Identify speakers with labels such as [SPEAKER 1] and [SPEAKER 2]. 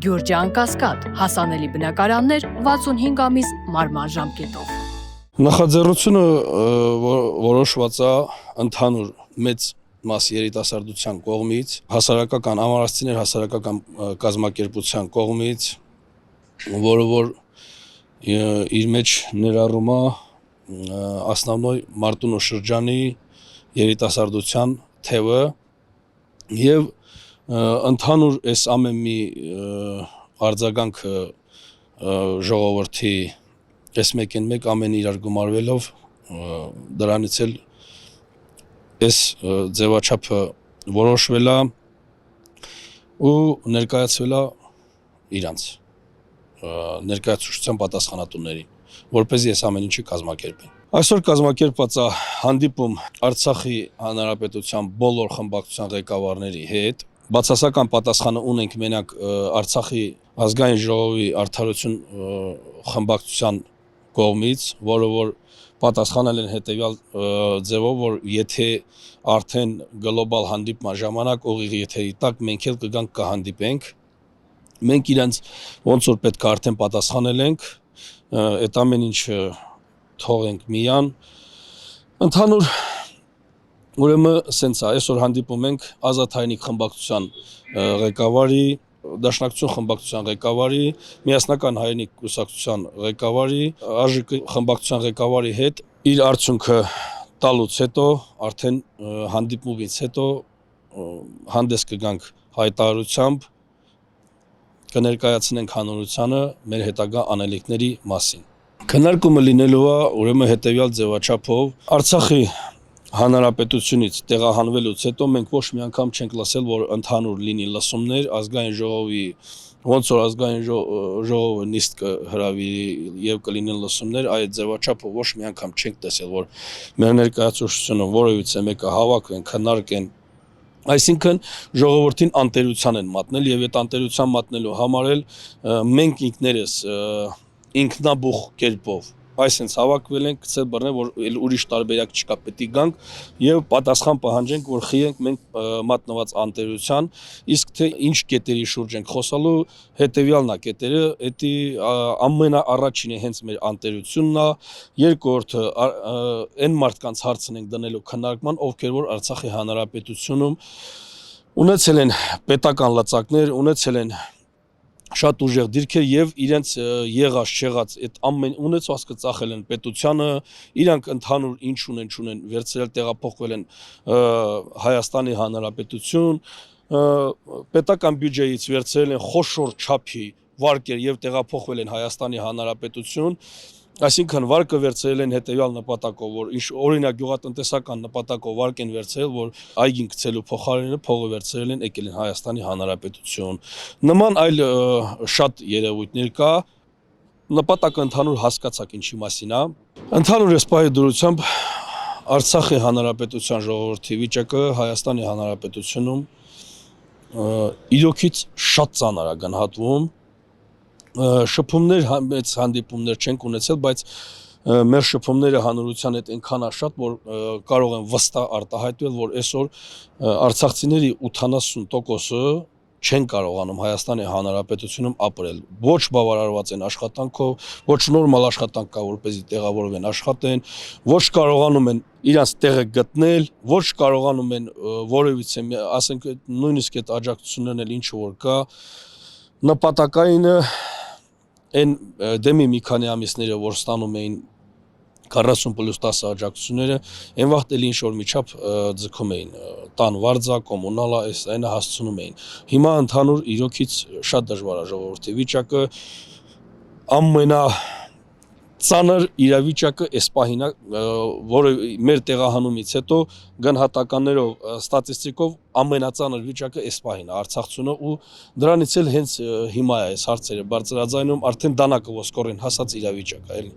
[SPEAKER 1] Գյուրջան Կասկադ, հասանելի բնակարաններ 65 ամիս մարման ժամկետով։
[SPEAKER 2] Նախաձեռնությունը որոշված է ընդհանուր մեծ մաս երիտասարդության կողմից, հասարակական ամառացիներ հասարակական կազմակերպության կողմից, որը որ իր մեջ ներառում է основной Մարտունու շրջանի երիտասարդության թևը եւ ընդհանուր այս ամեն մի արձագանքը ժողովրդի այս մեկ ամեն իրար գումարվելով դրանից էլ այս ձևաչափը որոշվել է ու ներկայացվել է իրանց ներկայացուցչության պատասխանատուներին, որպեսզի այս ամեն ինչը կազմակերպեն։ Այսօր կազմակերպված է հանդիպում Արցախի Հանրապետության բոլոր խմբակցության ղեկավարների հետ։ Բացասական պատասխանը ունենք մենակ Արցախի ազգային ժողովի արդարություն խմբակցության կողմից, որը որ պատասխանել են հետևյալ ձևով, որ եթե արդեն գլոբալ հանդիպման ժամանակ ուղիղ եթերի տակ մենք էլ կգանք կհանդիպենք, մենք իրենց ոնց որ պետք է արդեն պատասխանել ենք, այդ ամեն ինչը թողենք միան, ընդհանուր ուրեմն սենց է, այսօր հանդիպում ենք Ազատ հայրենիք խմբակցության ղեկավարի, Դաշնակցություն խմբակցության ղեկավարի, Միասնական հայրենիք կուսակցության ղեկավարի, ԱԺԿ խմբակցության ղեկավարի հետ իր արդյունքը տալուց հետո, արդեն հանդիպումից հետո հանդես կգանք հայտարարությամբ, կներկայացնենք հանրությանը մեր հետագա անելիքների մասին։ Քննարկումը լինելու է ուրեմն հետևյալ ձևաչափով. Արցախի Հանրապետությունից տեղահանվելուց հետո մենք ոչ մի անգամ չենք լսել, որ ընդհանուր լինի լսումներ ազգային ժողովի, ոնց որ ազգային ժողովը նիստ կհրավիրի եւ կլինեն լսումներ, այդ ձևաչափը ոչ մի անգամ չենք տեսել, որ մեր ներկայացուցչությունը որևիցե մեկը հավաքվեն, քննարկեն, այսինքն ժողովրդին անտերության են մատնել եւ այդ անտերության մատնելու համար էլ մենք ինքներս ինքնաբուխ կերպով այսինքն հավաքվել ենք, գցել բռնել, որ ուրիշ տարբերակ չկա, պետք է գանք եւ պատասխան պահանջենք, որ խիենք մենք մատնված անտերության, իսկ թե ինչ կետերի շուրջ ենք խոսալու, հետեւյալն է կետերը, դա ամենաառաջինը հենց մեր անտերությունն է, երկրորդը այն մարդկանց հարցն ենք դնելու քննարկման, ովքեր որ Արցախի Հանրապետությունում ունեցել են պետական լծակներ, ունեցել են շատ ուժեղ դիրքեր եւ իրենց եղած այդ ամեն ունեցվածքը ծախել են պետությանը, իրանք ընդհանուր ինչ ունեն, վերցրել տեղափոխվել են Հայաստանի Հանրապետություն, պետական բյուջեից վերցրել են խոշոր չափի վարկեր եւ տեղափոխվել են Հայաստանի Հանրապետություն, այսինքն վարկը վերցրել են հետեւյալ նպատակով, որ ինչ օրինակ գյուղատնտեսական նպատակով վարկ են վերցրել, որ այգին գցելու փոխարենը փողը վերցրել են, եկել են Հայաստանի Հանրապետություն։ Նման այլ շատ երևույթներ կա, նպատակը ընդհանուր հասկացաք ինչի մասին է։ Ընդհանուր այս պահի դրությամբ Արցախի Հանրապետության ժողովրդի վիճակը Հայաստանի Հանրապետությունում իրոքից շատ ծանր է գնահատվում։ Շփումներ մեծ հանդիպումներ չենք ունեցել, բայց մեր շփումները հանրության հետ այնքան է շատ, որ կարող են վստահ արտահայտվել, որ այսօր արցախցիների 80%-ը չեն կարողանում Հայաստանի Հանրապետությունում ապրել։ Ոչ բավարարված են աշխատանքով, ոչ նորմալ աշխատանք կա, որպեսզի տեղավորվեն աշխատեն, ոչ կարողանում են իրենց տեղը գտնել, ոչ կարողանում են որևիցե, ասենք նույնիսկ այդ աջակցություններն էլ ինչ որ կա, նպատակայինը այն դեմի մի քանի ամիսները, որ ստանում էին 40+10 աջակցությունները, այն վաղտ էլ ինչ-որ միջապ ձգում էին, տան վարձա, կոմունալա, այնը հասցնում էին։ Հիմա ընդհանուր իրոքից շատ դժվար է ժողովրդի վիճակը, ամենածանր իրավիճակը այս պահին է, որը մեր տեղահանումից հետո գնահատականներով, ստատիստիկով ամենածանր վիճակը այս պահին է Արցախցունը ու դրանից էլ հենց հիմա է այս հարցերը բարձրաձայնում, արդեն դանակը ոսկորեն հասած իրավիճակ է, էլի։